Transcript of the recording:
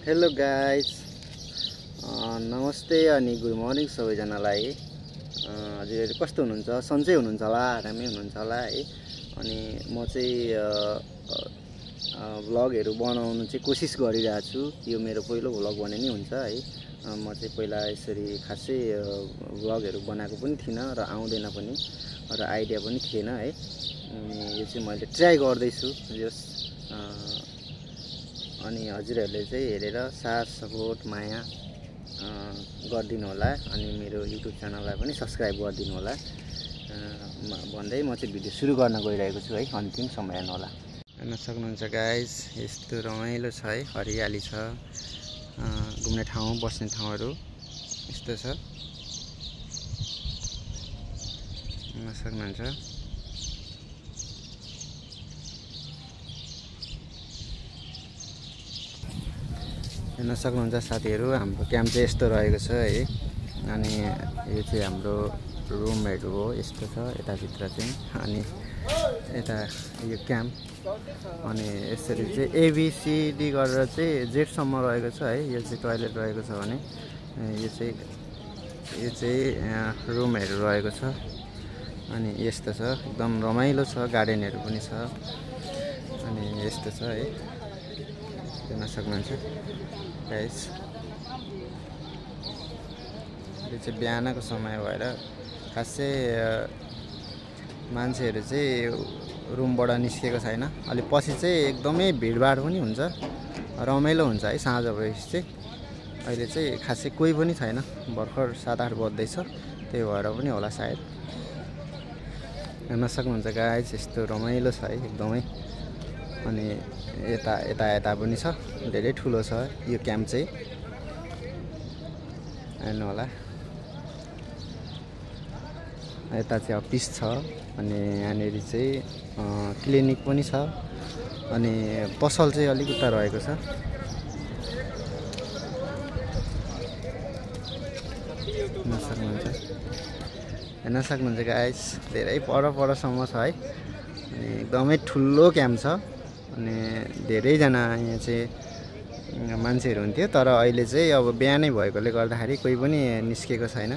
Hello guys, नमस्ते अनि good morning सबैजनालाई। हजुर कस्तो हुनुहुन्छ? सन्चै हुनुहुन्छ होला, आरामै हुनुहुन्छ होला है। अनि म चाहिँ भ्लगहरू बनाउनु चाहिँ कोसिस गरिरहेको छु। यो मेरो पहिलो भ्लग भने नि हुन्छ है। म चाहिँ पहिला यसरी खासै भ्लगहरू बनाएको पनि थिइनँ र आउँदैन पनि र आइडिया पनि थिएन है। अनि यो चाहिँ मैले ट्राई गर्दैछु जस अनि हजुरहरूले चाहिँ हेरेर साथ सपोर्ट माया गरिदिनु होला अनि मेरो युट्युब च्यानललाई पनि सब्स्क्राइब गरिदिनु होला भन्दै म चाहिँ भिडियो सुरु गर्न गइरहेको छु है। अन्तिमसम्म हेर्नु होला। हेर्न सक्नुहुन्छ गाइज, यस्तो रमाइलो छ है, हरियाली छ, घुम्ने ठाउँ बस्ने ठाउँहरू यस्तो छ। हेर्न सक्नुहुन्छ। हेर्न सक्नुहुन्छ साथीहरू, हाम्रो क्याम्प चाहिँ यस्तो रहेको छ है। अनि यो चाहिँ हाम्रो रुमहरू हो, यस्तो छ यताभित्र चाहिँ। अनि यता यो क्याम्प अनि यसरी चाहिँ एबिसिडी गरेर चाहिँ जेडसम्म रहेको छ है। यो चाहिँ टोयलेट रहेको छ भने यो चाहिँ रुमहरू रहेको छ। अनि यस्तो छ, एकदम रमाइलो छ, गार्डनहरू पनि छ। अनि यस्तो छ है, हेर्न सक्नुहुन्छ गाइस। यो चाहिँ बिहानको समय भएर खासै मान्छेहरू चाहिँ रुमबाट निस्केको छैन। अलि पछि चाहिँ एकदमै भिडभाड पनि हुन्छ, रमाइलो हुन्छ है साँझ भएपछि चाहिँ। अहिले चाहिँ खासै कोही पनि छैन, भर्खर 7-8 बज्दैछ, त्यही भएर पनि होला सायद। हेर्न सक्नुहुन्छ गाइस, यस्तो रमाइलो छ है एकदमै। अनि यता पनि छ, धेरै ठुलो छ यो क्याम्प चाहिँ, हेर्नु होला। यता चाहिँ अफिस छ अनि यहाँनिर चाहिँ क्लिनिक पनि छ अनि पसल चाहिँ अलिक उता रहेको छ। हेर्न सक्नुहुन्छ गाइस, धेरै परसम्म छ है। अनि एकदमै ठुलो क्याम्प छ अनि धेरैजना यहाँ चाहिँ मान्छेहरू हुन्थ्यो, तर अहिले चाहिँ अब बिहानै भएकोले गर्दाखेरि कोही पनि निस्केको छैन।